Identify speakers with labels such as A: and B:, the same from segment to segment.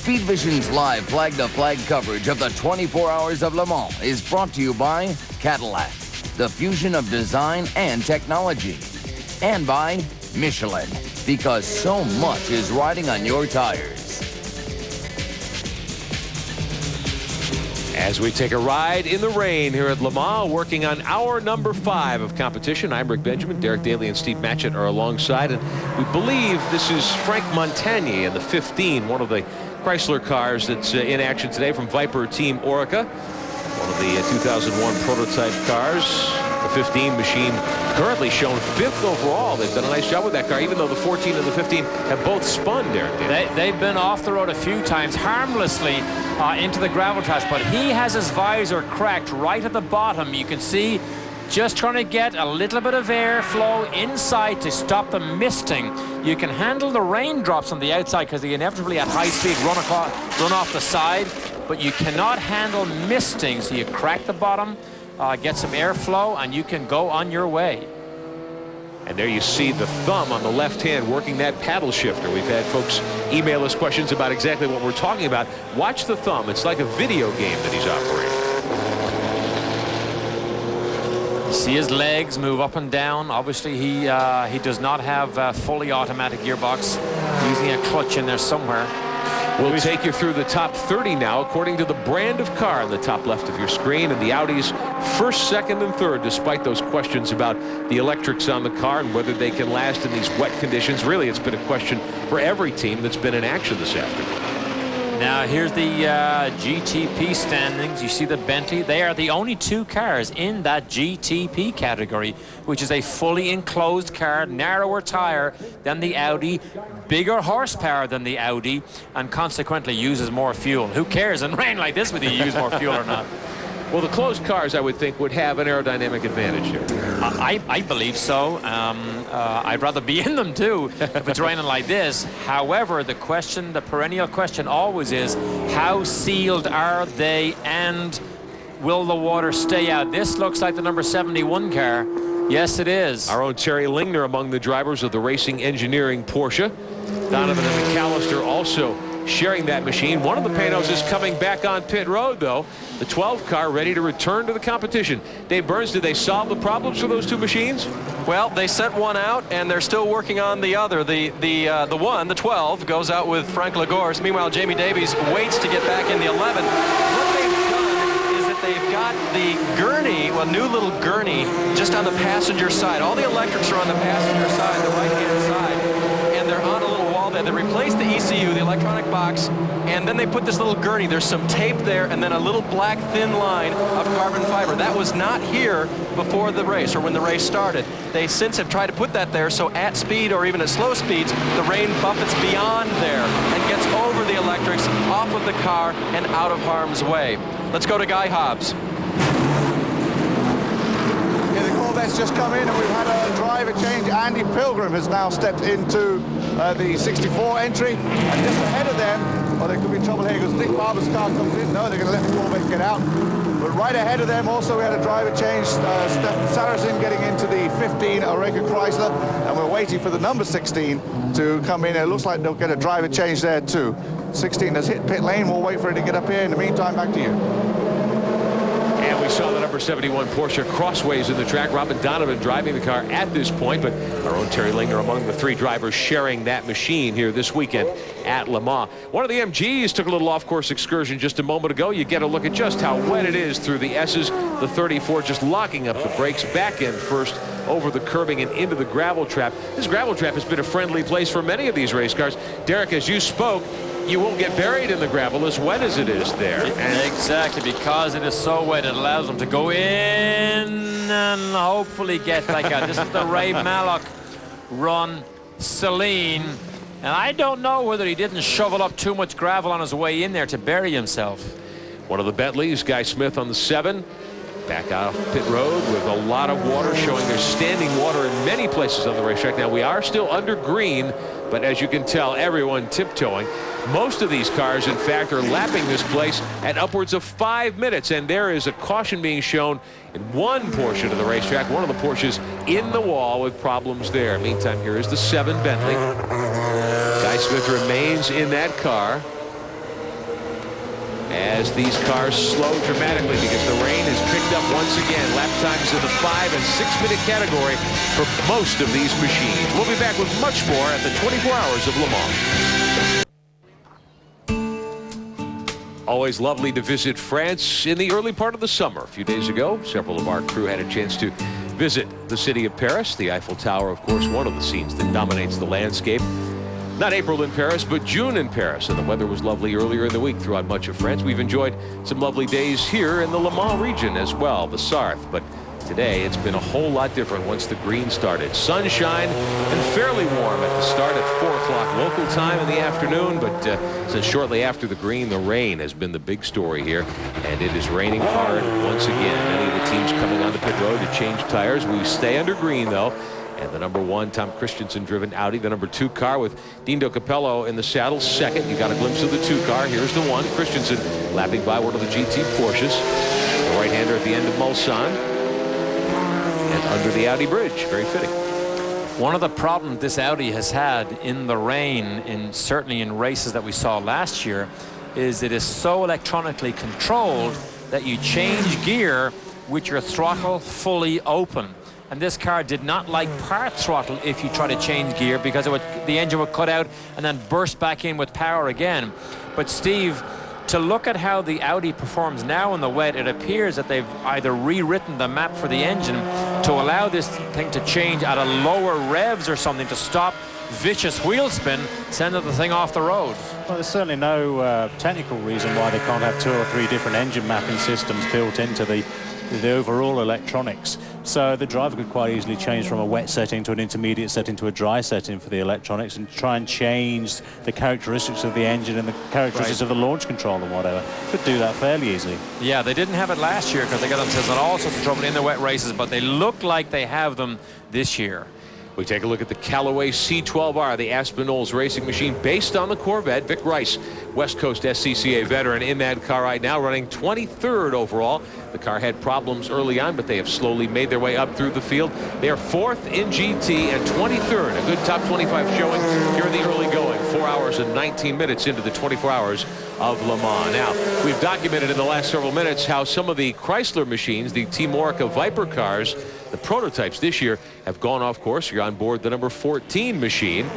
A: Speedvision's live flag-to-flag coverage of the 24 Hours of Le Mans is brought to you by Cadillac, the fusion of design and technology, and by Michelin, because so much is riding on your tires.
B: As we take a ride in the rain here at Le Mans, working on hour number 5 of competition. I'm Rick Benjamin. Derek Daly and Steve Matchett are alongside, and we believe this is Frank Montagny in the 15, one of the Chrysler cars that's in action today from Viper Team Orica, one of the 2001 prototype cars. The 15 machine currently shown 5th overall. They've done a nice job with that car, even though the 14 and the 15 have both spun, Derek Daly.
C: They've been off the road a few times, harmlessly into the gravel traps, but he has his visor cracked right at the bottom. You can see just trying to get a little bit of airflow inside to stop the misting. You can handle the raindrops on the outside because they inevitably at high speed run off the side, but you cannot handle misting, so you crack the bottom, get some airflow, and you can go on your way.
B: And there you see the thumb on the left hand working that paddle shifter. We've had folks email us questions about exactly what we're talking about. Watch the thumb. It's like a video game that he's operating.
C: You see his legs move up and down. Obviously, he does not have a fully automatic gearbox, using a clutch in there somewhere.
B: We'll take you through the top 30 now, according to the brand of car on the top left of your screen, and the Audis first, second, and third, despite those questions about the electrics on the car and whether they can last in these wet conditions. Really, it's been a question for every team that's been in action this afternoon.
C: Now, here's the GTP standings. You see the Bentley. They are the only 2 cars in that GTP category, which is a fully enclosed car, narrower tire than the Audi, bigger horsepower than the Audi, and consequently uses more fuel. Who cares in rain like this whether you use more fuel or not?
B: Well, the closed cars, I would think, would have an aerodynamic advantage here.
C: I believe so. I'd rather be in them, too, if it's raining like this. However, the perennial question always is, how sealed are they, and will the water stay out? This looks like the number 71 car. Yes, it is.
B: Our own Terry Lingner among the drivers of the Racing Engineering Porsche. Donovan and McAllister also sharing that machine. One of the Panos is coming back on pit road, though. The 12 car ready to return to the competition. Dave Burns, did they solve the problems for those 2 machines?
D: Well, they sent one out, and they're still working on the other. The 12, goes out with Frank Lagorce. Meanwhile, Jamie Davies waits to get back in the 11. What they've done is that they've got the gurney, a new little gurney, just on the passenger side. All the electrics are on the passenger side, the right-hand side, and they're on a little wall there. They replaced the ECU, the electronic box, and then they put this little gurney. There's some tape there, and then a little black thin line of carbon fiber. That was not here before the race, or when the race started. They since have tried to put that there, so at speed or even at slow speeds, the rain buffets beyond there and gets over the electrics, off of the car, and out of harm's way. Let's go to Guy Hobbs.
E: The Corvette's just come in, and we've had a driver change. Andy Pilgrim has now stepped into the 64 entry, and just ahead of them, well, there could be trouble here because Nick Barber's car comes in. No, they're going to let the Corvette get out. But right ahead of them also we had a driver change. Stefan Saracen getting into the 15 Oreca Chrysler, and we're waiting for the number 16 to come in. It looks like they'll get a driver change there too. 16 has hit pit lane. We'll wait for it to get up here. In the meantime, back to you.
B: And we saw the number 71 Porsche crossways in the track. Robin Donovan driving the car at this point, but our own Terry Lingner among the 3 drivers sharing that machine here this weekend at Le Mans. One of the MGs took a little off-course excursion just a moment ago. You get a look at just how wet it is through the S's. The 34 just locking up the brakes, back end first over the curbing and into the gravel trap. This gravel trap has been a friendly place for many of these race cars. Derek, as you spoke, you won't get buried in the gravel as wet as it is there.
C: Exactly, because it is so wet, it allows them to go in and hopefully get like a, this is the Ray Mallock run, Celine. And I don't know whether he didn't shovel up too much gravel on his way in there to bury himself.
B: One of the Bentleys, Guy Smith on the 7. Back out pit road with a lot of water, showing there's standing water in many places on the racetrack. Now, we are still under green, but as you can tell, everyone tiptoeing. Most of these cars, in fact, are lapping this place at upwards of 5 minutes, and there is a caution being shown in one portion of the racetrack. One of the Porsches in the wall with problems there. Meantime, here is the 7 Bentley. Guy Smith remains in that car. as these cars slow dramatically because the rain has picked up once again. Lap times in the 5- and 6-minute category for most of these machines. We'll be back with much more at the 24 Hours of Le Mans. Always lovely to visit France in the early part of the summer. A few days ago, several of our crew had a chance to visit the city of Paris. The Eiffel Tower, of course, one of the scenes that dominates the landscape. Not April in Paris, but June in Paris, and the weather was lovely earlier in the week throughout much of France. We've enjoyed some lovely days here in the Le Mans region as well, the Sarthe. But today, it's been a whole lot different once the green started. Sunshine and fairly warm at the start at 4 o'clock local time in the afternoon, but since shortly after the green, the rain has been the big story here, and it is raining hard once again. Many of the teams coming on the pit road to change tires. We stay under green, though. And the number 1 Tom Christensen driven Audi, the number 2 car with Dindo Capello in the saddle second. You got a glimpse of the 2 car. Here's the 1, Christensen lapping by one of the GT Porsches. The right-hander at the end of Mulsanne and under the Audi bridge. Very fitting.
C: One of the problems this Audi has had in the rain, certainly in races that we saw last year, is it is so electronically controlled that you change gear with your throttle fully open. And this car did not like part throttle if you try to change gear, because the engine would cut out and then burst back in with power again. But Steve, to look at how the Audi performs now in the wet, it appears that they've either rewritten the map for the engine to allow this thing to change at a lower revs or something to stop vicious wheel spin, sending the thing off the road.
F: Well, there's certainly no technical reason why they can't have 2 or 3 different engine mapping systems built into the overall electronics. So the driver could quite easily change from a wet setting to an intermediate setting to a dry setting for the electronics and try and change the characteristics of the engine and the characteristics of the launch control and whatever. Could do that fairly easily. Yeah,
C: they didn't have it last year because they got themselves in all sorts of trouble in the wet races, but they look like they have them this year.
B: We take a look at the Callaway C12R, the Aspinalls racing machine based on the Corvette. Vic Rice, West Coast SCCA veteran in that car right now, running 23rd overall. The car had problems early on, but they have slowly made their way up through the field. They are 4th in GT and 23rd, a good top 25 showing here in the early going. 4 hours and 19 minutes into the 24 hours of Le Mans. Now, we've documented in the last several minutes how some of the Chrysler machines, the Team Orica Viper cars, the prototypes this year, have gone off course. You're on board the number 14 machine,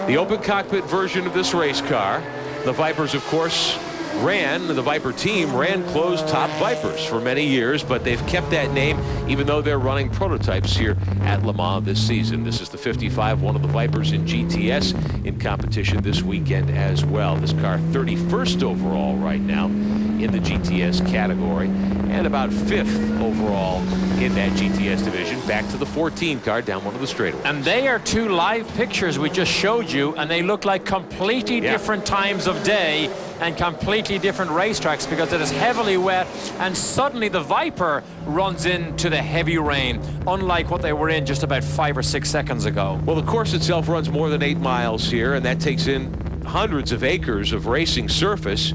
B: the open cockpit version of this race car. The Vipers, of course, the Viper team ran closed top Vipers for many years, but they've kept that name even though they're running prototypes here at Le Mans this season. This is the 55, one of the Vipers in GTS in competition this weekend as well. This car 31st overall right now in the GTS category and about 5th overall in that GTS division. Back to the 14 car down one of the straightaways.
C: And they are 2 live pictures we just showed you, and they look like completely different times of day and completely different racetracks because it is heavily wet, and suddenly the Viper runs into the heavy rain, unlike what they were in just about 5 or 6 seconds ago.
B: Well, the course itself runs more than 8 miles here, and that takes in hundreds of acres of racing surface.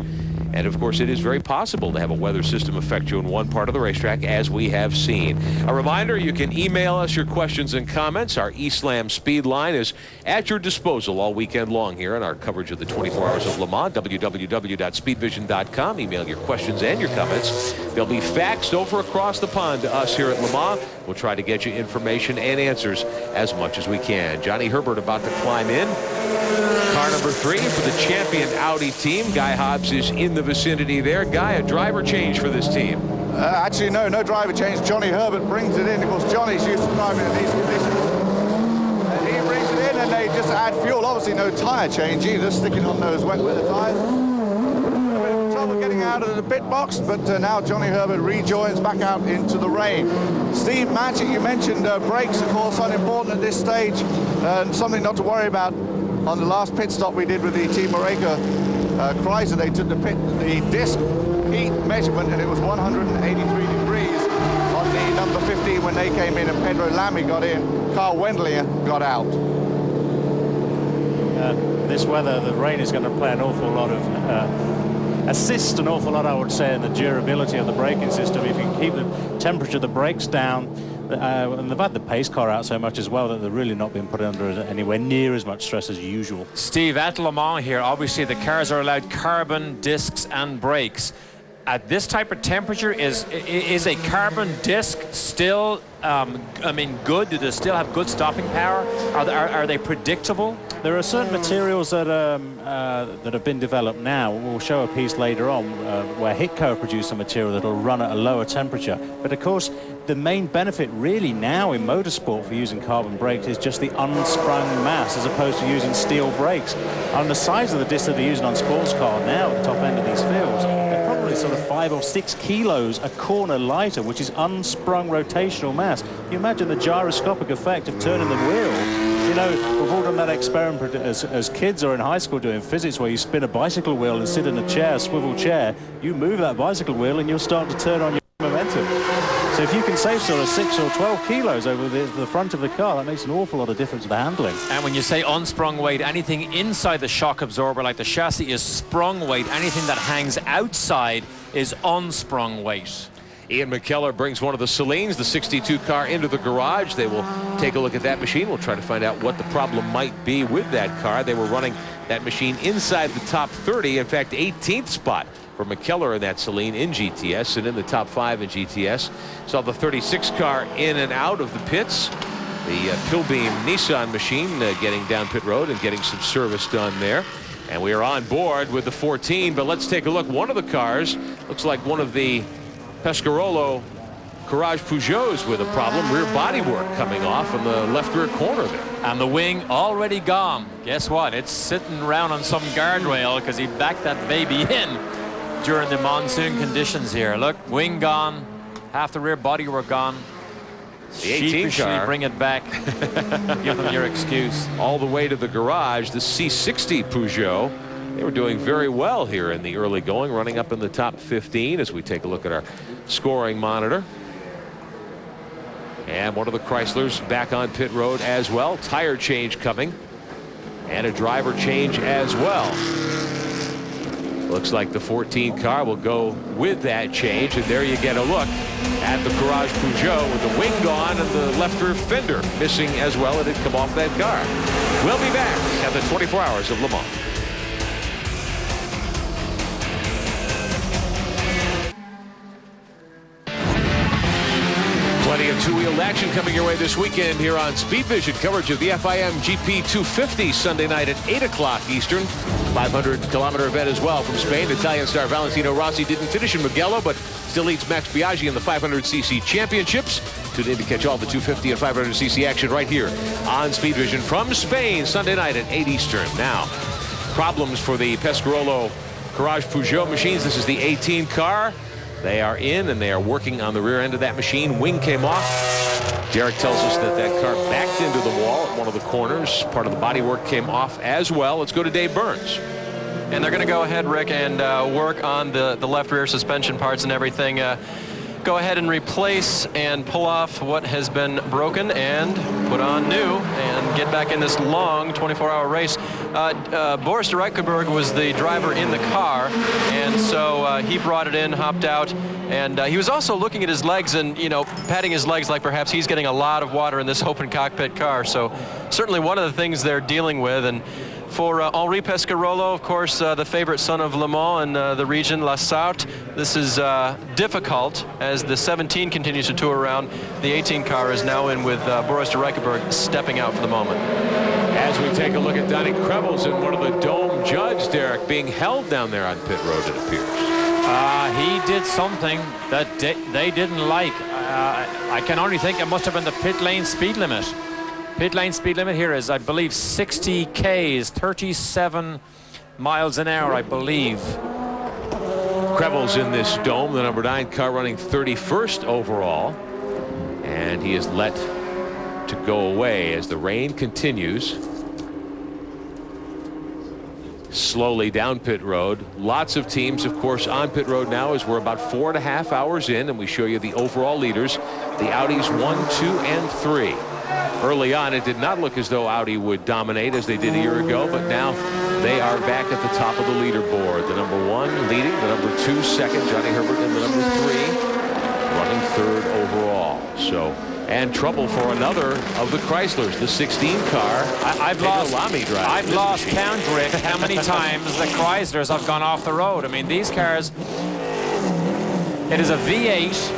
B: And of course, it is very possible to have a weather system affect you in one part of the racetrack, as we have seen. A reminder, you can email us your questions and comments. Our eSlam speed line is at your disposal all weekend long here in our coverage of the 24 Hours of Le Mans. www.speedvision.com. Email your questions and your comments. They'll be faxed over across the pond to us here at Le Mans. We'll try to get you information and answers as much as we can. Johnny Herbert about to climb in. Car number 3 for the champion Audi team. Guy Hobbs is in the vicinity there. Guy, a driver change for this team.
E: Actually, no driver change. Johnny Herbert brings it in. Of course, Johnny's used to driving in these conditions. And he brings it in, and they just add fuel. Obviously, no tyre change either, sticking on those wet weather tyres. A bit of trouble getting out of the pit box, but now Johnny Herbert rejoins back out into the rain. Steve Matchett, you mentioned brakes, of course, unimportant at this stage, and something not to worry about. On the last pit stop we did with the Team Orica Chrysler, they took the disc heat measurement, and it was 183 degrees on the number 15 when they came in, and Pedro Lamy got in. Carl Wendlinger got out.
F: This weather, the rain is going to play an awful lot of assist an awful lot, I would say, in the durability of the braking system. If you can keep the temperature of the brakes down And they've had the pace car out so much as well that they're really not been put under anywhere near as much stress as usual.
C: Steve, at Le Mans here, obviously the cars are allowed carbon discs and brakes. At this type of temperature, is a carbon disc still, good? Do they still have good stopping power? Are they predictable?
F: There are certain materials that have been developed now. We'll show a piece later on where Hitco produce a material that will run at a lower temperature. But of course, the main benefit really now in motorsport for using carbon brakes is just the unsprung mass as opposed to using steel brakes. On the size of the disc that they're using on sports car now at the top end of these fields, they're probably sort of 5 or 6 kilos a corner lighter, which is unsprung rotational mass. You imagine the gyroscopic effect of turning the wheel. You know, we've all done that experiment as kids or in high school doing physics where you spin a bicycle wheel and sit in a chair, swivel chair, you move that bicycle wheel and you'll start to turn on your momentum. So if you can save sort of 6 or 12 kilos over the front of the car, that makes an awful lot of difference to the handling.
C: And when you say unsprung weight, anything inside the shock absorber, like the chassis, is sprung weight. Anything that hangs outside is unsprung weight.
B: Ian McKellar brings one of the Salines, the 62 car, into the garage. They will take a look at that machine. We'll try to find out what the problem might be with that car. They were running that machine inside the top 30. In fact, 18th spot for McKellar in that Saline in GTS, and in the top 5 in GTS. Saw the 36 car in and out of the pits. The Pilbeam Nissan machine getting down pit road and getting some service done there. And we are on board with the 14, but let's take a look. One of the cars looks like one of the Pescarolo Courage Peugeots with a problem. Rear bodywork coming off in the left rear corner there.
C: And the wing already gone. Guess what? It's sitting around on some guardrail because he backed that baby in during the monsoon conditions here. Look, wing gone, half the rear bodywork gone.
B: The 18 car.
C: Bring it back. Give them your excuse.
B: All the way to the garage, the C60 Peugeot. They were doing very well here in the early going, running up in the top 15 as we take a look at our scoring monitor. And one of the Chryslers back on pit road as well. Tire change coming. And a driver change as well. Looks like the 14 car will go with that change. And there you get a look at the Courage Peugeot with the wing gone and the left rear fender missing as well. It had come off that car. We'll be back at the 24 Hours of Le Mans. Plenty of two-wheeled action coming your way this weekend here on Speedvision. Coverage of the FIM GP 250 Sunday night at 8 o'clock Eastern. 500-kilometer event as well from Spain. Italian star Valentino Rossi didn't finish in Mugello, but still leads Max Biaggi in the 500cc championships. Tune in to catch all the 250 and 500cc action right here on Speedvision from Spain Sunday night at 8 Eastern. Now, problems for the Pescarolo Courage Peugeot machines. This is the 18 car. They are in and they are working on the rear end of that machine. Wing came off. Derek tells us that that car backed into the wall at one of the corners. Part of the bodywork came off as well. Let's go to Dave Burns.
D: And they're going to go ahead, Rick, and work on the left rear suspension parts and everything. Go ahead and replace and pull off what has been broken and put on new and get back in this long 24-hour race. Boris de Reichenberg was the driver in the car, and so he brought it in, hopped out, and he was also looking at his legs and, you know, patting his legs like perhaps he's getting a lot of water in this open cockpit car. So certainly one of the things they're dealing with. And for Henri Pescarolo, of course, the favorite son of Le Mans and the region, La Sarthe, this is difficult as the 17 continues to tour around. The 18 car is now in with Boris de Reichenberg stepping out for the moment.
B: As we take a look at Donnie Krebels and one of the dome judge, Derek, being held down there on pit road, it appears.
C: He did something that they didn't like. I can only think it must have been the pit lane speed limit. Pit lane speed limit here is, I believe, 60 Ks, 37 miles an hour, I believe.
B: Krebels in this dome, the number 9 car running 31st overall. And he is let to go away as the rain continues. Slowly down pit road. Lots of teams, of course, on pit road now as we're about 4.5 hours in, and we show you the overall leaders. The Audis 1, 2, and 3. Early on, it did not look as though Audi would dominate as they did a year ago, but now they are back at the top of the leaderboard. The number 1 leading, the number 2 second, Johnny Herbert, and the number 3 running 3rd overall. So, and trouble for another of the Chryslers, the 16 car.
C: I've lost count, Rick, how many times the Chryslers have gone off the road. I mean, these cars, it is a V8.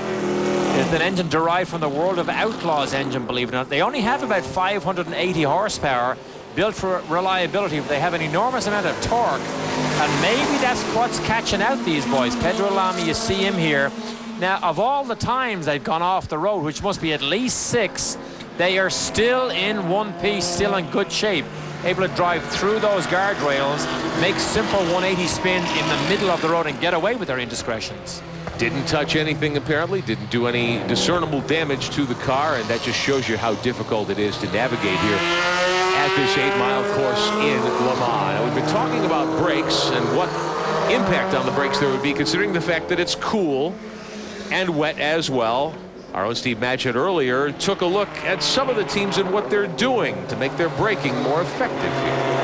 C: It's an engine derived from the World of Outlaws engine, believe it or not. They only have about 580 horsepower, built for reliability, but they have an enormous amount of torque. And maybe that's what's catching out these boys. Pedro Lamy, you see him here. Now, of all the times they've gone off the road, which must be at least 6, they are still in one piece, still in good shape, able to drive through those guardrails, make simple 180 spins in the middle of the road and get away with their indiscretions.
B: Didn't touch anything, apparently, didn't do any discernible damage to the car, and that just shows you how difficult it is to navigate here at this 8-mile course in Le Mans. Now, we've been talking about brakes and what impact on the brakes there would be, considering the fact that it's cool and wet as well. Our own Steve Matchett earlier took a look at some of the teams and what they're doing to make their braking more effective here.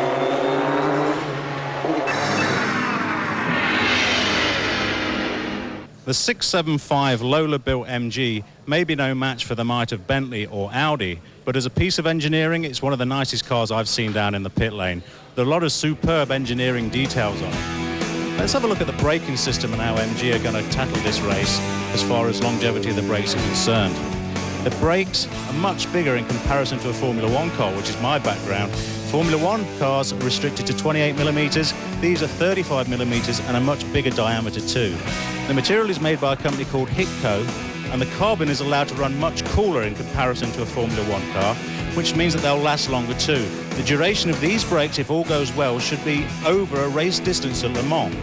F: The 675 Lola-built MG may be no match for the might of Bentley or Audi, but as a piece of engineering, it's one of the nicest cars I've seen down in the pit lane. There are a lot of superb engineering details on it. Let's have a look at the braking system and how MG are going to tackle this race as far as longevity of the brakes are concerned. The brakes are much bigger in comparison to a Formula 1 car, which is my background. Formula 1 cars are restricted to 28 millimeters. These are 35 millimeters and a much bigger diameter too. The material is made by a company called Hitco, and the carbon is allowed to run much cooler in comparison to a Formula 1 car, which means that they'll last longer too. The duration of these brakes, if all goes well, should be over a race distance at Le Mans.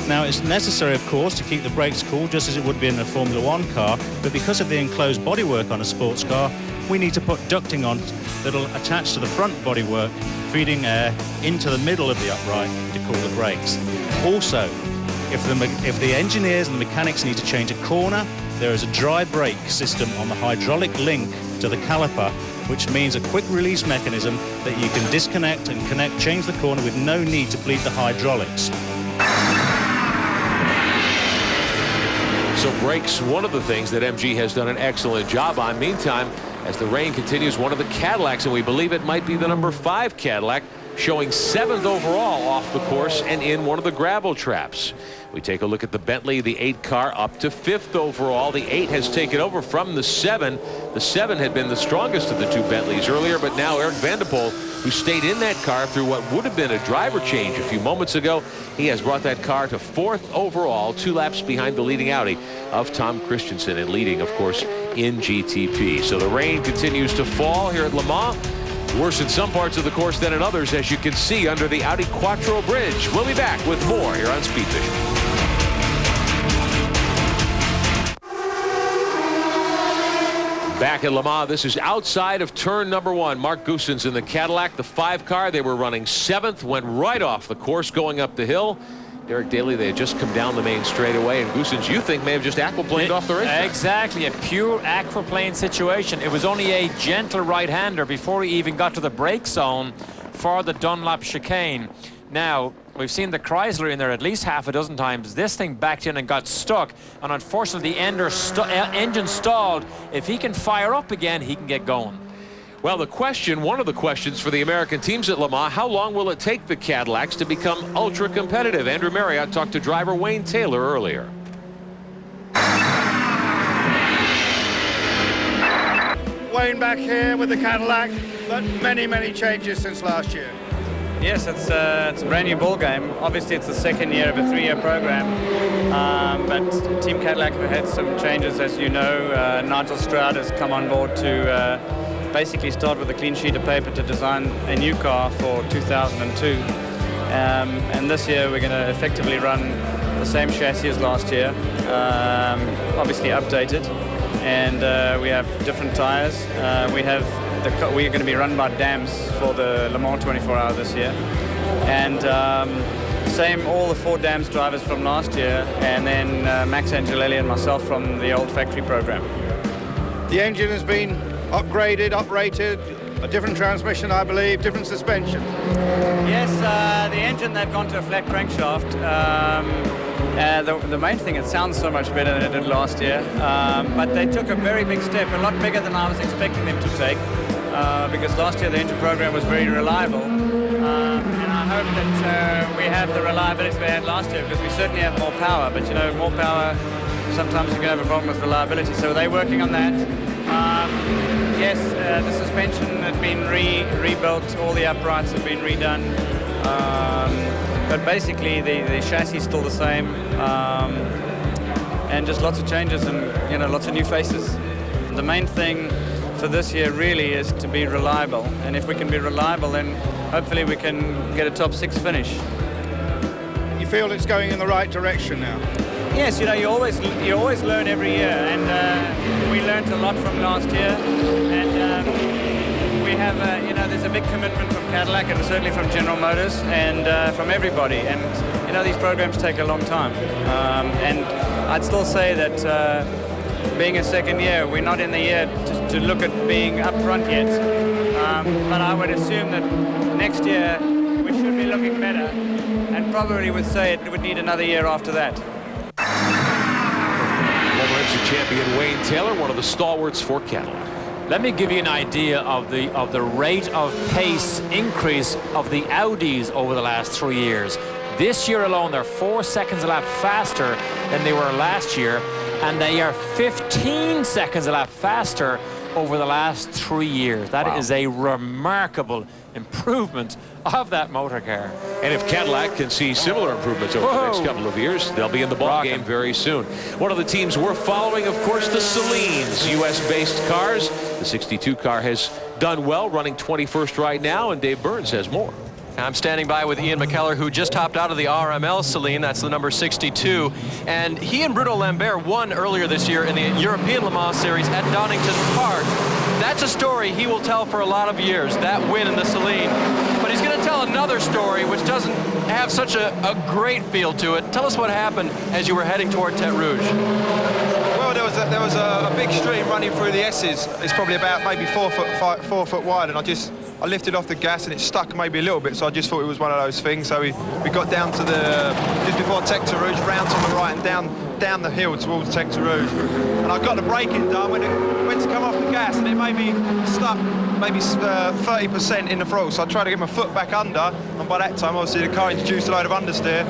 F: Now, it's necessary, of course, to keep the brakes cool, just as it would be in a Formula 1 car, but because of the enclosed bodywork on a sports car, we need to put ducting on that'll attach to the front bodywork, feeding air into the middle of the upright to cool the brakes. Also, if the engineers and the mechanics need to change a corner, there is a dry brake system on the hydraulic link to the caliper, which means a quick release mechanism that you can disconnect and change the corner with no need to bleed the hydraulics.
B: So brakes, one of the things that MG has done an excellent job on. Meantime, as the rain continues, one of the Cadillacs, and we believe it might be the number 5 Cadillac, showing 7th overall off the course and in one of the gravel traps. We take a look at the Bentley, the 8 car, up to 5th overall. The 8 has taken over from the 7. The 7 had been the strongest of the 2 Bentleys earlier, but now Eric Van der Poel, who stayed in that car through what would have been a driver change a few moments ago, he has brought that car to 4th overall, 2 laps behind the leading Audi of Tom Christensen, and leading, of course, in GTP. So the rain continues to fall here at Le Mans. Worse in some parts of the course than in others, as you can see under the Audi Quattro Bridge. We'll be back with more here on Speedvision. Back at Le Mans, this is outside of turn number 1. Mark Goossens in the Cadillac, the 5 car. They were running 7th, went right off the course going up the hill. Derek Daly, they had just come down the main straightaway, and Goossens, you think, may have just aquaplaned off the racetrack.
C: Exactly, a pure aquaplane situation. It was only a gentle right-hander before he even got to the brake zone for the Dunlop chicane. Now, we've seen the Chrysler in there at least half a dozen times. This thing backed in and got stuck, and unfortunately the engine stalled. If he can fire up again, he can get going.
B: Well, the question, one of the questions for the American teams at Le Mans, how long will it take the Cadillacs to become ultra competitive? Andrew Marriott talked to driver Wayne Taylor earlier.
G: Wayne back here with the Cadillac, but many changes since last year.
H: Yes, it's a brand new ball game. Obviously, it's the second year of a 3-year program, but Team Cadillac have had some changes, as you know. Nigel Stroud has come on board to basically start with a clean sheet of paper to design a new car for 2002. And this year, we're going to effectively run the same chassis as last year, obviously updated, and we have different tires. We're going to be run by Dams for the Le Mans 24-hour this year, and same all the 4 Dams drivers from last year, and then Max Angelelli and myself from the old factory program.
G: The engine has been upgraded, uprated, A different transmission, I believe, different suspension.
H: Yes, the engine, they've gone to a flat crankshaft. The main thing, it sounds so much better than it did last year, but they took a very big step, a lot bigger than I was expecting them to take, because last year the engine program was very reliable, and I hope that we have the reliability we had last year, because we certainly have more power, but you know, more power, sometimes you can have a problem with reliability, so they're working on that. Yes, the suspension had been rebuilt, all the uprights have been redone, but basically the chassis is still the same, and just lots of changes and, you know, lots of new faces. The main thing for this year really is to be reliable, and if we can be reliable, then hopefully we can get a top 6 finish.
G: You feel it's going in the right direction now?
H: Yes, you know, you always learn every year, and we learned a lot from last year, and we have, you know, there's a big commitment from Cadillac and certainly from General Motors and from everybody, and you know, these programs take a long time, and I'd still say that being a second year, we're not in the year to look at being up front yet, but I would assume that next year we should be looking better, and probably would say it would need another year after that.
B: Champion Wayne Taylor, one of the stalwarts for Cadillac.
C: Let me give you an idea of the rate of pace increase of the Audis over the last 3 years. This year alone, they're 4 seconds a lap faster than they were last year, and they are 15 seconds a lap faster over the last 3 years. That is a remarkable improvement of that motor car.
B: And if Cadillac can see similar improvements over the next couple of years, they'll be in the ball game very soon. One of the teams we're following, of course, the Salines, U.S.-based cars. The 62 car has done well, running 21st right now, and Dave Burns has more.
D: I'm standing by with Ian McKellar, who just hopped out of the RML Saline. That's the number 62. And he and Bruno Lambert won earlier this year in the European Le Mans Series at Donington Park. That's a story he will tell for a lot of years, that win in the Saline. But he's going to tell another story which doesn't have such a great feel to it. Tell us what happened as you were heading toward Tête Rouge.
I: Well, there was a big stream running through the S's. It's probably about maybe 4 foot wide, and I lifted off the gas and it stuck maybe a little bit, so I just thought it was one of those things. So we got down to just before Tête Rouge, round to the right and down the hill towards Tête Rouge. And I got the braking done when it went to come off the gas, and it made me stuck maybe 30% in the throttle. So I tried to get my foot back under, and by that time, obviously, the car introduced a load of understeer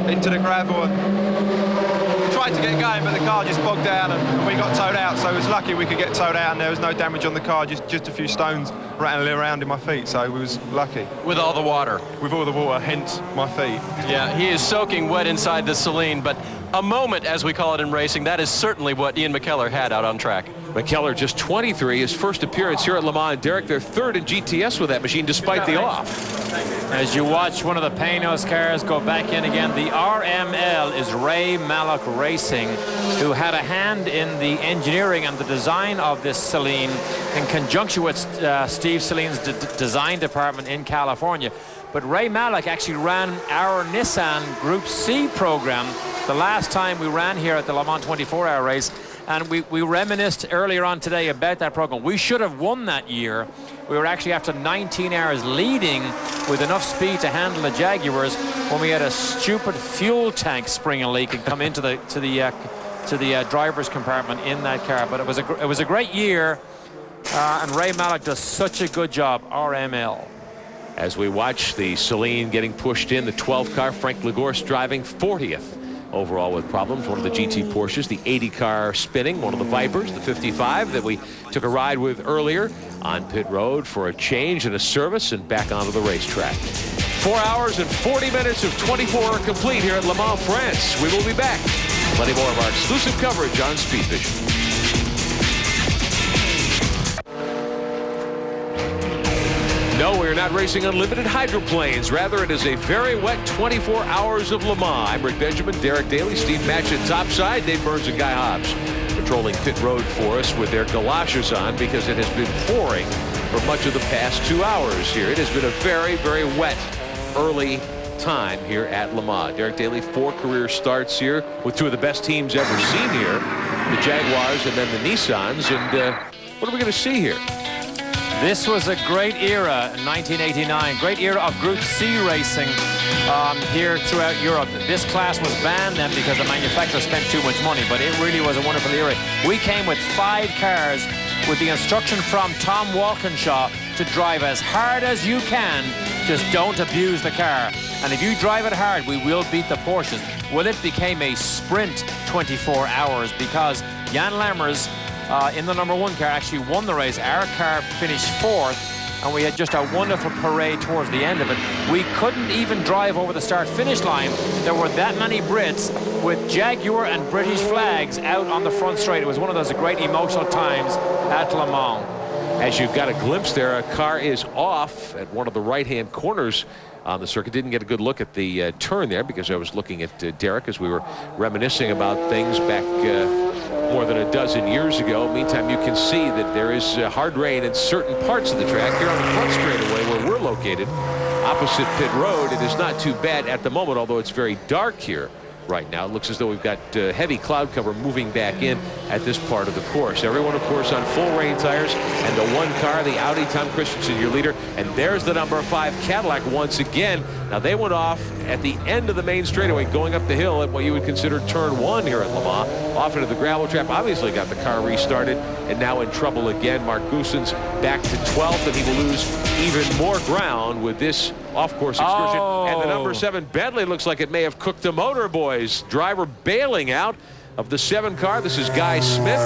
I: into the gravel and tried to get going, but the car just bogged down and we got towed out. So it was lucky we could get towed out and there was no damage on the car, just a few stones rattling around in my feet. So we was lucky.
D: With all the water?
I: With all the water, hence my feet.
D: Yeah, he is soaking wet inside the Saline, but a moment, as we call it in racing, that is certainly what Ian McKellar had out on track.
B: McKellar just 23, his first appearance here at Le Mans. Derek, they're third in GTS with that machine despite the off.
C: As you watch one of the Panos cars go back in again, the RML is Ray Mallock Racing, who had a hand in the engineering and the design of this Saline in conjunction with Steve Saline's design department in California. But Ray Mallock actually ran our Nissan Group C program the last time we ran here at the Le Mans 24-hour race. And we reminisced earlier on today about that program. We should have won that year. We were actually after 19 hours leading with enough speed to handle the Jaguars when we had a stupid fuel tank spring a leak and come into the driver's compartment in that car. But it was a great year, and Ray Mallock does such a good job. RML.
B: As we watch the Saline getting pushed in, the 12 car, Frank Lagorce driving 40th. Overall with problems. One of the GT Porsches, the 80 car spinning, one of the Vipers, the 55 that we took a ride with earlier on pit road for a change and a service and back onto the racetrack. 4 hours and 40 minutes of 24 are complete here at Le Mans, France. We will be back. Plenty more of our exclusive coverage on Speedvision. No, we are not racing unlimited hydroplanes. Rather, it is a very wet 24 hours of Le Mans. I'm Rick Benjamin, Derek Daly, Steve Matchett topside, Dave Burns and Guy Hobbs patrolling pit road for us with their galoshes on because it has been pouring for much of the past 2 hours here. It has been a very, very wet early time here at Le Mans. Derek Daly, 4 career starts here with 2 of the best teams ever seen here, the Jaguars and then the Nissans. And what are we going to see here?
C: This was a great era in 1989, great era of Group C racing here throughout Europe. This class was banned then because the manufacturer spent too much money, but it really was a wonderful era. We came with 5 cars with the instruction from Tom Walkinshaw to drive as hard as you can, just don't abuse the car. And if you drive it hard, we will beat the Porsches. Well, it became a sprint 24 hours because Jan Lammers in the #1 car actually won the race. Our car finished 4th, and we had just a wonderful parade towards the end of it. We couldn't even drive over the start-finish line. There were that many Brits with Jaguar and British flags out on the front straight. It was one of those great emotional times at Le Mans.
B: As you've got a glimpse there, a car is off at one of the right-hand corners on the circuit. Didn't get a good look at the turn there because I was looking at Derek as we were reminiscing about things back more than a dozen years ago. Meantime, you can see that there is hard rain in certain parts of the track. Here on the front straightaway where we're located, opposite pit road, it is not too bad at the moment, although it's very dark here right now. It looks as though we've got heavy cloud cover moving back in at this part of the course. Everyone, of course, on full rain tires, and the one car, the Audi, Tom Christensen, your leader, and there's the #5 Cadillac once again. Now, they went off at the end of the main straightaway, going up the hill at what you would consider turn 1 here at Le Mans, off into the gravel trap. Obviously got the car restarted, and now in trouble again. Mark Goossens back to 12th, and he will lose even more ground with this off-course excursion. And the #7 Bentley looks like it may have cooked the motor, boys. Driver bailing out of the 7 car. This is Guy Smith,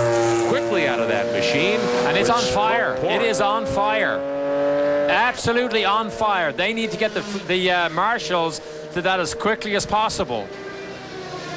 B: quickly out of that machine.
C: And it's on fire. It is on fire. Absolutely on fire. They need to get the marshals to that as quickly as possible.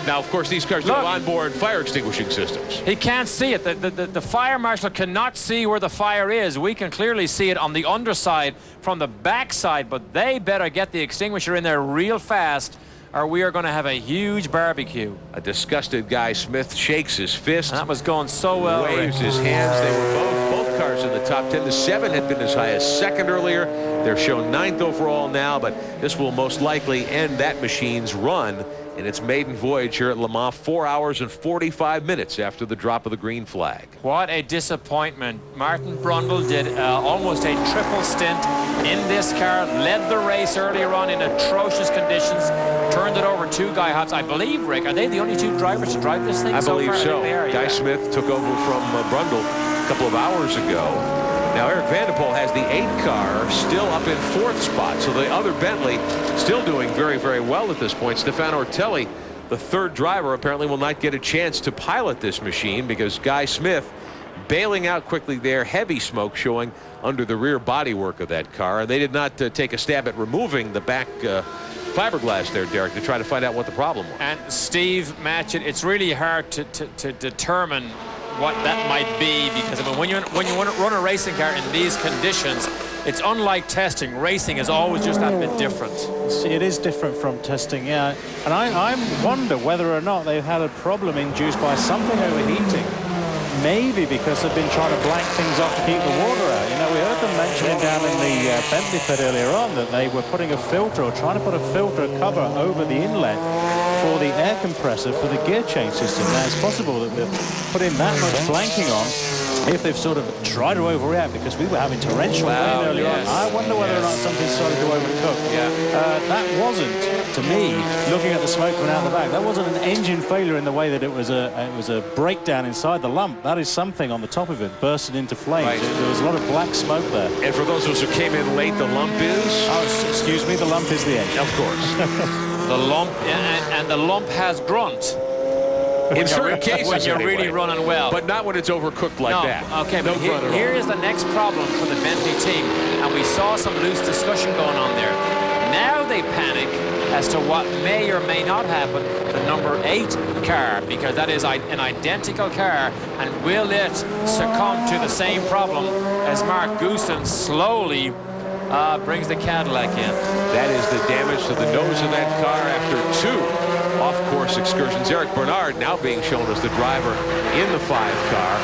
B: Now, of course, these cars don't have onboard fire extinguishing systems.
C: He can't see it. The fire marshal cannot see where the fire is. We can clearly see it on the underside from the backside, but they better get the extinguisher in there real fast, or we are going to have a huge barbecue.
B: A disgusted Guy Smith shakes his fist.
C: That was going so well.
B: Waves his hands. They were both cars in the top 10. The 7 had been as high as 2nd earlier. They're shown 9th overall now, but this will most likely end that machine's run in its maiden voyage here at Le Mans, 4 hours and 45 minutes after the drop of the green flag.
C: What a disappointment. Martin Brundle did almost a triple stint in this car, led the race earlier on in atrocious conditions, turned it over to Guy Hotz. I believe, Rick, are they the only 2 drivers to drive this thing?
B: I believe
C: far?
B: so.
C: Guy
B: yeah. Smith took over from Brundle a couple of hours ago. Now, Eric Van der Poel has the 8 car still up in 4th spot. So the other Bentley still doing very, very well at this point. Stefan Ortelli, the 3rd driver, apparently will not get a chance to pilot this machine because Guy Smith bailing out quickly there. Heavy smoke showing under the rear bodywork of that car. And they did not take a stab at removing the back fiberglass there, Derek, to try to find out what the problem was.
C: And Steve Matchett, it's really hard to determine what that might be, because I mean, when you want to run a racing car in these conditions, it's unlike testing. Racing is always just that bit different.
F: It is different from testing, yeah. And I wonder whether or not they've had a problem induced by something overheating. Maybe because they've been trying to blank things off to keep the water out. You know, we heard them mentioning down in the Bentley pit earlier on that they were putting a filter, or trying to put a filter cover over the inlet for the air compressor for the gear change system. Now, it's possible that they've put in that much blanking on if they've sort of tried to overreact, because we were having torrential rain earlier on. I wonder whether or not something started to overcook. That wasn't, to me, looking at the smoke coming out the back, that wasn't an engine failure in the way that it was a breakdown inside the lump. That is something on the top of it bursted into flames.
B: Right.
F: There was a lot of black smoke there.
B: And for those of us who came in late, the lump is?
F: Oh, excuse me, the lump is the engine.
B: Of course.
C: The lump, and the lump has grunt.
B: In certain cases,
C: when you're really running well.
B: But not when it's overcooked like that.
C: Okay, but here is the next problem for the Bentley team, and we saw some loose discussion going on there. Now they panic as to what may or may not happen to the number 8 car, because that is an identical car, and will it succumb to the same problem as Mark Goossens slowly brings the Cadillac in?
B: That is the damage to the nose of that car after 2 off-course excursions. Eric Bernard now being shown as the driver in the 5 car.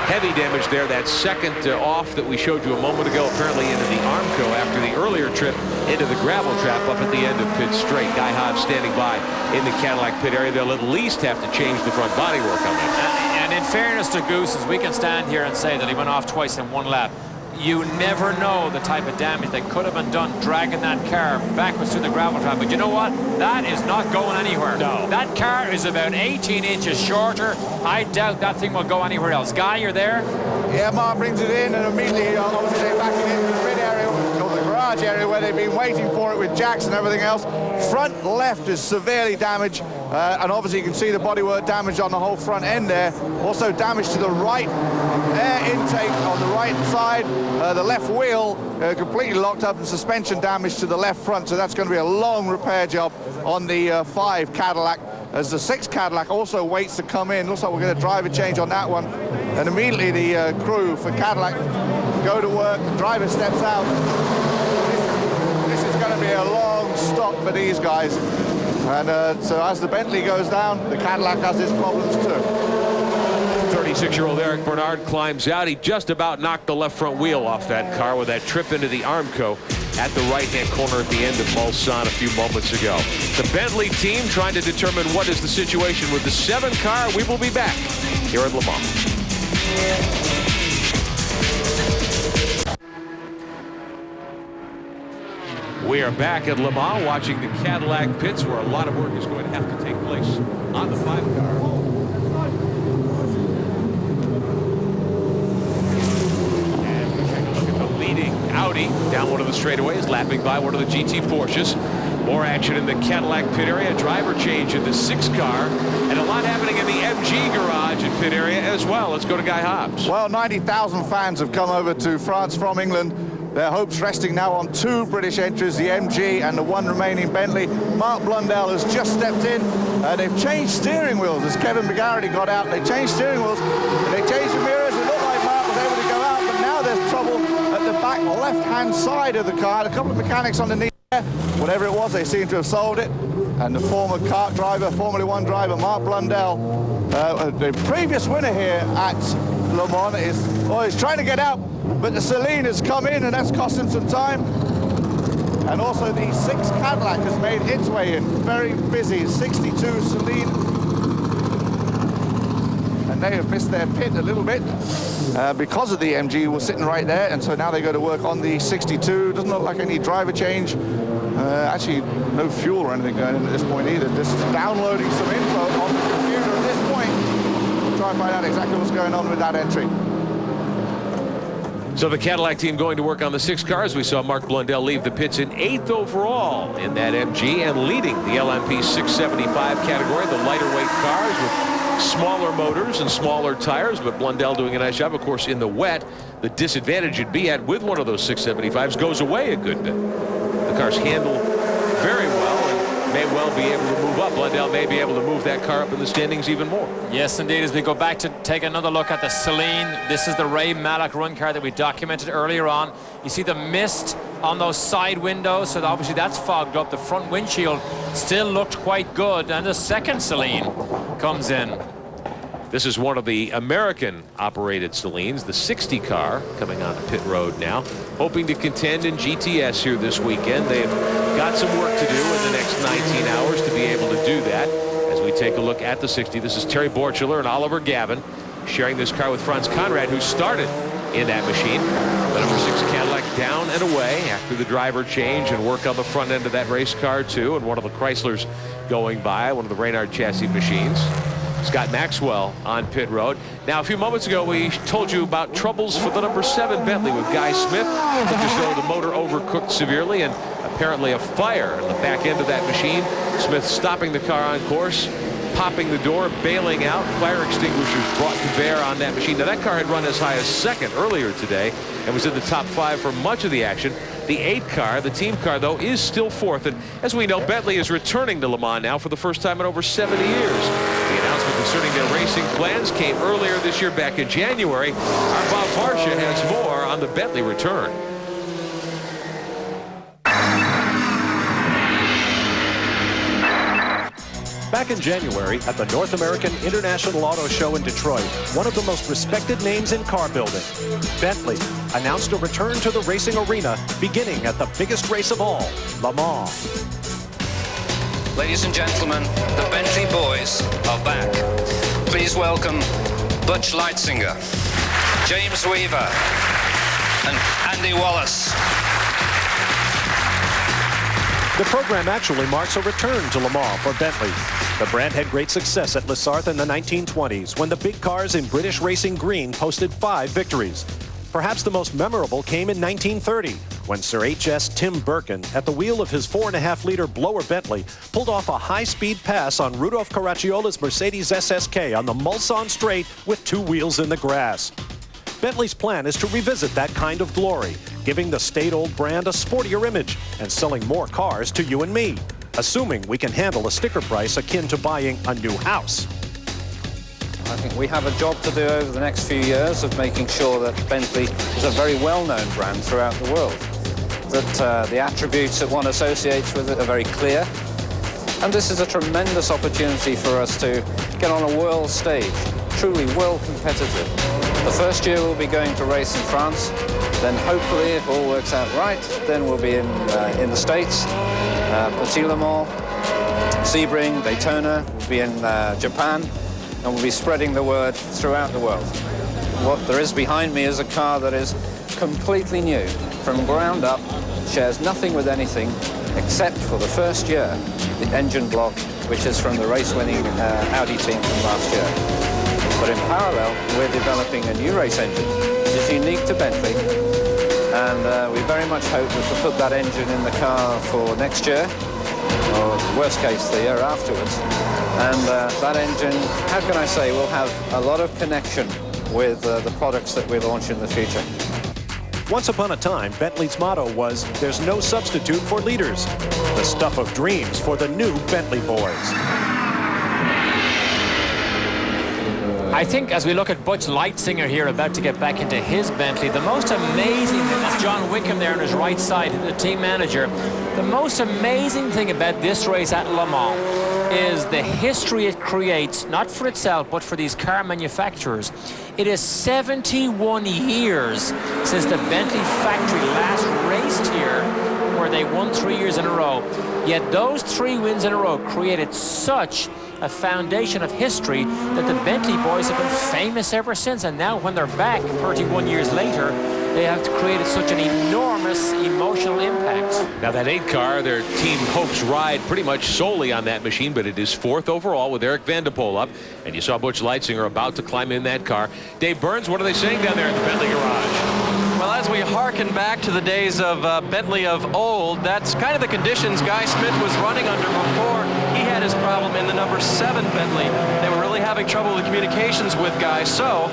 B: Heavy damage there. That second off that we showed you a moment ago, apparently into the Armco after the earlier trip into the gravel trap up at the end of pit straight. Guy Hobbs standing by in the Cadillac pit area. They'll at least have to change the front bodywork on that.
C: And in fairness to Goossens, we can stand here and say that he went off twice in 1 lap. you never know the type of damage that could have been done dragging that car backwards through the gravel trap. But you know what? That is not going anywhere.
B: No.
C: That car is about 18 inches shorter. I doubt that thing will go anywhere else. Guy, you're there?
E: Yeah, Mark brings it in, and immediately, obviously, they're backing into the pit area, or the garage area, where they've been waiting for it with jacks and everything else. Front left is severely damaged, and obviously you can see the bodywork damage on the whole front end there. Also damage to the right air intake on the right side. The left wheel completely locked up, and suspension damage to the left front, so that's going to be a long repair job on the 5 Cadillac, as the 6 Cadillac also waits to come in. Looks like we're going to drive a change on that one. And immediately the crew for Cadillac go to work. The driver steps out. This is going to be a long stop for these guys. And so as the Bentley goes down, the Cadillac has its problems too.
B: 36-year-old Eric Bernard climbs out. He just about knocked the left front wheel off that car with that trip into the Armco at the right-hand corner at the end of Mulsanne a few moments ago. The Bentley team trying to determine what is the situation with the 7 car. We will be back here at Le Mans. We are back at Le Mans watching the Cadillac pits, where a lot of work is going to have to take place on the 5 car. And we take a look at the leading Audi down one of the straightaways, lapping by one of the GT Porsches. More action in the Cadillac pit area. Driver change in the 6 car, and a lot happening in the MG garage and pit area as well. Let's go to Guy Hobbs.
E: Well, 90,000 fans have come over to France from England. Their hopes resting now on 2 British entries, the MG and the 1 remaining Bentley. Mark Blundell has just stepped in. They've changed steering wheels as Kevin McGarity got out. They changed steering wheels, and they changed the mirrors. It looked like Mark was able to go out, but now there's trouble at the back left-hand side of the car. A couple of mechanics underneath. Whatever it was, they seem to have solved it. And the former kart driver, Formula 1 driver, Mark Blundell, the previous winner here at Le Mans, he's trying to get out, but the Celine has come in, and that's cost him some time. And also the 6 Cadillac has made its way in. Very busy, 62 Celine. And they have missed their pit a little bit because of the MG was sitting right there, and so now they go to work on the 62. Doesn't look like any driver change. Actually, no fuel or anything going in at this point either. Just downloading some info on the computer at this point. We'll try and find out exactly what's going on with that entry.
B: So the Cadillac team going to work on the 6 cars. We saw Mark Blundell leave the pits in 8th overall in that MG and leading the LMP 675 category, the lighter weight cars with smaller motors and smaller tires, but Blundell doing a nice job. Of course, in the wet, the disadvantage you'd be at with one of those 675s goes away a good bit. The cars handle very well and may well be able to move up. Blundell may be able to move that car up in the standings even more.
C: Yes, indeed. As we go back to take another look at the Celine, this is the Ray Mallock run car that we documented earlier on. You see the mist on those side windows, so obviously that's fogged up. The front windshield still looked quite good, and the second Celine comes in.
B: This is one of the American-operated Celines, the 60 car, coming on the pit road now, hoping to contend in GTS here this weekend. They've got some work to do in the next 19 hours to be able to do that. As we take a look at the 60, this is Terry Borchler and Oliver Gavin sharing this car with Franz Conrad, who started in that machine. The number 6 Cadillac down and away after the driver change and work on the front end of that race car, too, and one of the Chryslers going by, one of the Reynard chassis machines. Scott Maxwell on pit road. Now, a few moments ago, we told you about troubles for the number 7 Bentley with Guy Smith. Looked as though the motor overcooked severely, and apparently a fire on the back end of that machine. Smith stopping the car on course, popping the door, bailing out. Fire extinguishers brought to bear on that machine. Now, that car had run as high as 2nd earlier today and was in the top 5 for much of the action. The 8 car, the team car, though, is still 4th. And as we know, Bentley is returning to Le Mans now for the first time in over 70 years. The announcement concerning their racing plans came earlier this year, back in January. Our Bob Varsha has more on the Bentley return.
J: Back in January at the North American International Auto Show in Detroit, one of the most respected names in car building, Bentley, announced a return to the racing arena beginning at the biggest race of all, Le Mans.
K: Ladies and gentlemen, the Bentley boys are back. Please welcome Butch Leitzinger, James Weaver, and Andy Wallace.
J: The program actually marks a return to Le Mans for Bentley. The brand had great success at Les Sarthe in the 1920s when the big cars in British Racing Green posted 5 victories. Perhaps the most memorable came in 1930 when Sir H.S. Tim Birkin, at the wheel of his 4.5-liter blower Bentley, pulled off a high-speed pass on Rudolf Caracciolla's Mercedes SSK on the Mulsanne Straight with 2 wheels in the grass. Bentley's plan is to revisit that kind of glory, giving the state-old brand a sportier image and selling more cars to you and me, assuming we can handle a sticker price akin to buying a new house.
L: I think we have a job to do over the next few years of making sure that Bentley is a very well-known brand throughout the world, that the attributes that one associates with it are very clear. And this is a tremendous opportunity for us to get on a world stage, truly world competitive. The first year we'll be going to race in France, then hopefully, if all works out right, then we'll be in the States, Petit-Le Mans, Sebring, Daytona, we'll be in Japan, and we'll be spreading the word throughout the world. What there is behind me is a car that is completely new, from ground up, shares nothing with anything, except for the first year, the engine block, which is from the race-winning Audi team from last year. But in parallel, we're developing a new race engine, which is unique to Bentley, and we very much hope we can put that engine in the car for next year, or worst case, the year afterwards. And that engine, how can I say, will have a lot of connection with the products that we launch in the future.
J: Once upon a time, Bentley's motto was, "There's no substitute for leaders." The stuff of dreams for the new Bentley boys.
C: I think as we look at Butch Leitzinger here about to get back into his Bentley, the most amazing thing, that's John Wickham there on his right side, the team manager. The most amazing thing about this race at Le Mans is the history it creates, not for itself, but for these car manufacturers. It is 71 years since the Bentley factory last raced here, where they won 3 years in a row. Yet those 3 wins in a row created such a foundation of history that the Bentley boys have been famous ever since. And now when they're back 31 years later, they have created such an enormous emotional impact.
B: Now that 8 car, their team hopes ride pretty much solely on that machine, but it is 4th overall with Eric Van de Poel up. And you saw Butch Leitzinger about to climb in that car. Dave Burns, what are they saying down there in the Bentley garage?
D: Well, as we hearken back to the days of Bentley of old, that's kind of the conditions Guy Smith was running under before he had his problem in the number 7 Bentley. They were really having trouble with communications with Guy. So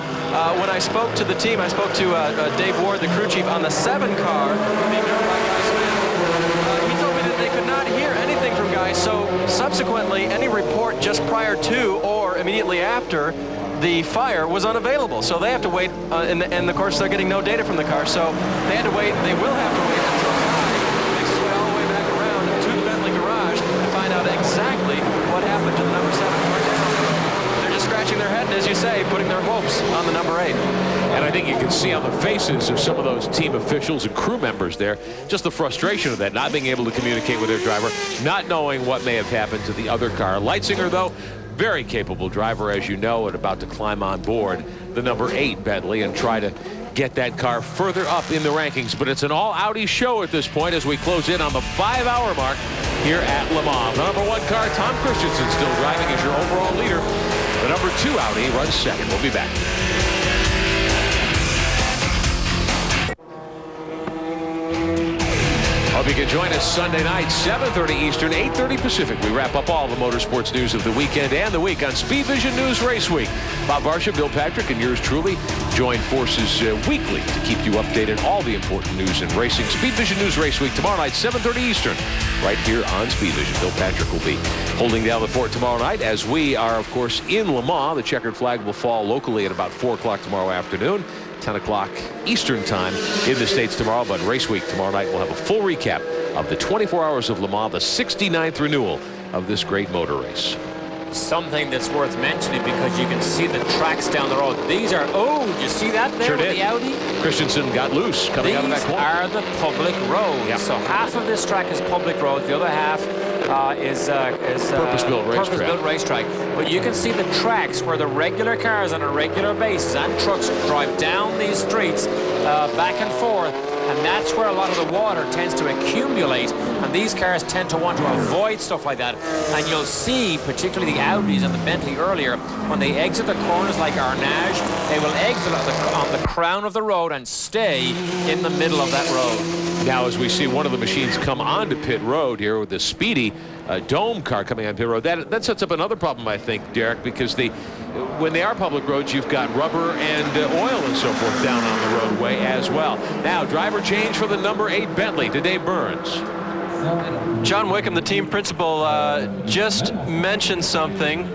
D: when I spoke to the team, I spoke to Dave Ward, the crew chief, on the 7 car, being driven by Guy Smith. He told me that they could not hear anything from Guy. So subsequently, any report just prior to or immediately after the fire was unavailable, so they have to wait, and of course they're getting no data from the car, so they had to wait. They will have to wait until tonight. They sway all the way back around to the Bentley garage to find out exactly what happened to the number 7 car down. They're just scratching their head, and as you say, putting their hopes on the number 8.
B: And I think you can see on the faces of some of those team officials and crew members there, just the frustration of that, not being able to communicate with their driver, not knowing what may have happened to the other car. Leitzinger, though, very capable driver, as you know, and about to climb on board the number 8 Bentley and try to get that car further up in the rankings. But it's an all Audi show at this point as we close in on the 5-hour mark here at Le Mans. The number 1 car, Tom Christensen, still driving as your overall leader. The number 2 Audi runs second. We'll be back. Hope you can join us Sunday night, 7:30 Eastern, 8:30 Pacific. We wrap up all the motorsports news of the weekend and the week on Speedvision News Race Week. Bob Varsha, Bill Patrick, and yours truly join forces weekly to keep you updated on all the important news in racing. Speedvision News Race Week tomorrow night, 7:30 Eastern, right here on Speedvision. Bill Patrick will be holding down the fort tomorrow night as we are, of course, in Le Mans. The checkered flag will fall locally at about 4 o'clock tomorrow afternoon. 10 o'clock Eastern time in the States tomorrow, but Race Week tomorrow night we'll have a full recap of the 24 Hours of Le Mans, the 69th renewal of this great motor race.
C: Something that's worth mentioning because you can see the tracks down the road. These are, oh, did you see that there
B: Sure
C: with
B: did.
C: the Audi?
B: Christensen got loose coming out of that
C: These
B: corner.
C: are the public roads.
B: Yeah.
C: So half of this track is public road, the other half is
B: Purpose-built racetrack.
C: purpose-built racetrack. But you can see the tracks where the regular cars on a regular basis and trucks drive down these streets. back and forth, and that's where a lot of the water tends to accumulate, and these cars tend to want to avoid stuff like that. And you'll see, particularly the Audis and the Bentley earlier, when they exit the corners like Arnage, they will exit on the crown of the road and stay in the middle of that road.
B: Now, as we see one of the machines come onto pit road here with the Speedy Dome car coming on pit road, that sets up another problem, I think, Derek, because when they are public roads, you've got rubber and oil and so forth down on the roadway as well. Now, driver change for the number 8 Bentley to Dave Burns.
D: John Wickham, the team principal, just mentioned something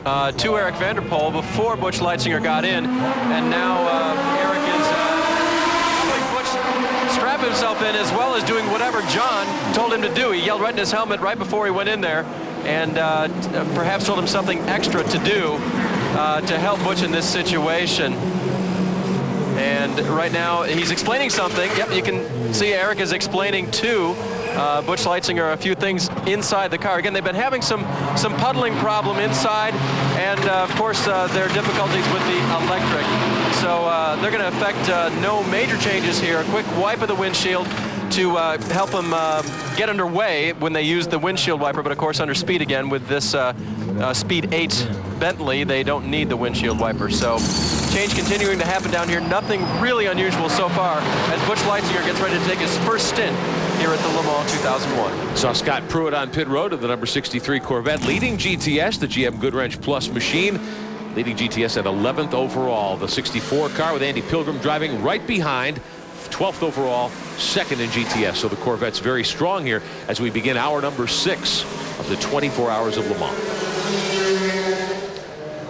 D: to Eric Vanderpoel before Butch Leitzinger got in, and now Eric is helping Butch strap himself in as well as doing whatever John told him to do. He yelled right in his helmet right before he went in there, and perhaps told him something extra to do to help Butch in this situation. And right now he's explaining something. Yep, you can see Eric is explaining to Butch Leitzinger a few things inside the car. Again, they've been having some puddling problem inside, and of course there are difficulties with the electric. So they're going to affect no major changes here. A quick wipe of the windshield to help them get underway when they use the windshield wiper, but of course under speed again with this Speed 8 Bentley, they don't need the windshield wiper. So change continuing to happen down here. Nothing really unusual so far as Butch Leitzinger gets ready to take his first stint here at the Le Mans 2001.
B: Saw Scott Pruitt on pit road of the number 63 Corvette, leading GTS, the GM Goodwrench Plus machine, leading GTS at 11th overall. The 64 car with Andy Pilgrim driving right behind, 12th overall, second in GTS. So the Corvette's very strong here as we begin hour number 6 of the 24 Hours of Le Mans.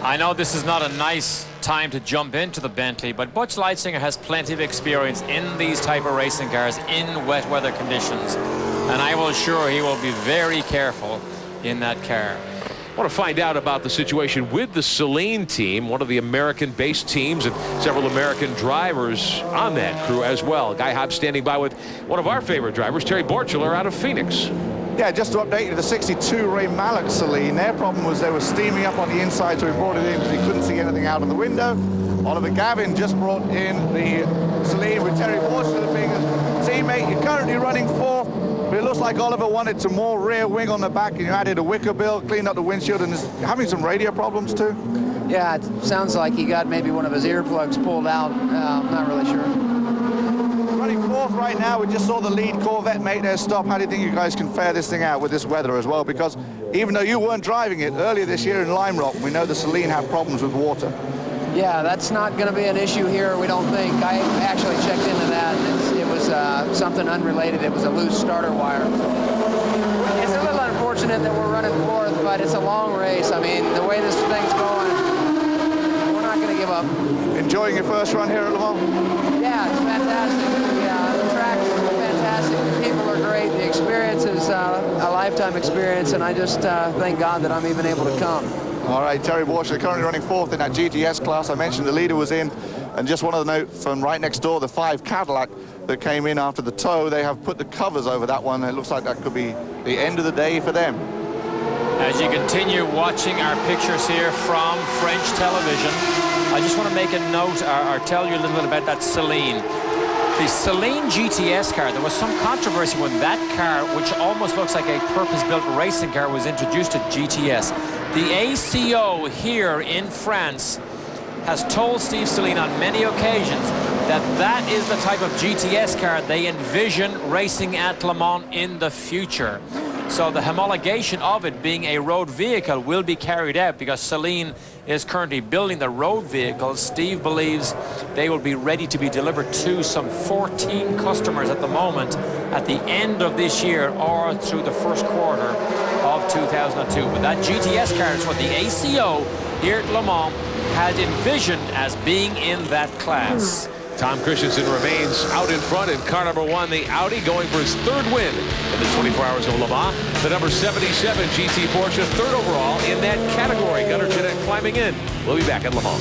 C: I know this is not a nice time to jump into the Bentley, but Butch Leitzinger has plenty of experience in these type of racing cars in wet weather conditions, and I will assure he will be very careful in that car.
B: I want to find out about the situation with the Saleen team, one of the American-based teams, and several American drivers on that crew as well. Guy Hobbs standing by with one of our favorite drivers, Terry Borchler, out of Phoenix.
E: Yeah, just to update you, the 62 Ray Mallock Saleen, their problem was they were steaming up on the inside, so we brought it in because he couldn't see anything out of the window. Oliver Gavin just brought in the Saleen with Terry Borchler being a teammate. You're currently running 4th, but it looks like Oliver wanted some more rear wing on the back, and you added a wicker bill, cleaned up the windshield, and is having some radio problems too.
M: Yeah, it sounds like he got maybe one of his earplugs pulled out. I'm not really sure.
E: Running 4th right now. We just saw the lead Corvette make their stop. How do you think you guys can fare this thing out with this weather as well? Because even though you weren't driving it earlier this year in Lime Rock, we know the Saleen had problems with water.
M: Yeah, that's not going to be an issue here, we don't think. I actually checked into that, and it was something unrelated. It was a loose starter wire. It's a little unfortunate that we're running 4th, but it's a long race. I mean, the way this thing's going, we're not going to give up.
E: Enjoying your first run here at Le Mans?
M: Yeah, it's fantastic. The track is fantastic. The people are great. The experience is a lifetime experience, and I just thank God that I'm even able to come.
E: All right, Terry Borchler currently running 4th in that GTS class. I mentioned the leader was in, and just one other note from right next door, the 5 Cadillac that came in after the tow, they have put the covers over that one. It looks like that could be the end of the day for them.
C: As you continue watching our pictures here from French television, I just want to make a note or tell you a little bit about that Saleen. The Saleen GTS car, there was some controversy when that car, which almost looks like a purpose-built racing car, was introduced to GTS. The ACO here in France has told Steve Saleen on many occasions that that is the type of GTS car they envision racing at Le Mans in the future. So the homologation of it being a road vehicle will be carried out because Saleen is currently building the road vehicles. Steve believes they will be ready to be delivered to some 14 customers at the moment at the end of this year or through the first quarter of 2002. But that GTS car is what the ACO here at Le Mans had envisioned as being in that class.
B: Tom Christensen remains out in front in car number 1, the Audi, going for his 3rd win in the 24 Hours of Le Mans. The number 77 GT Porsche, 3rd overall in that category. Gunnar Jeanette climbing in. We'll be back at Le Mans.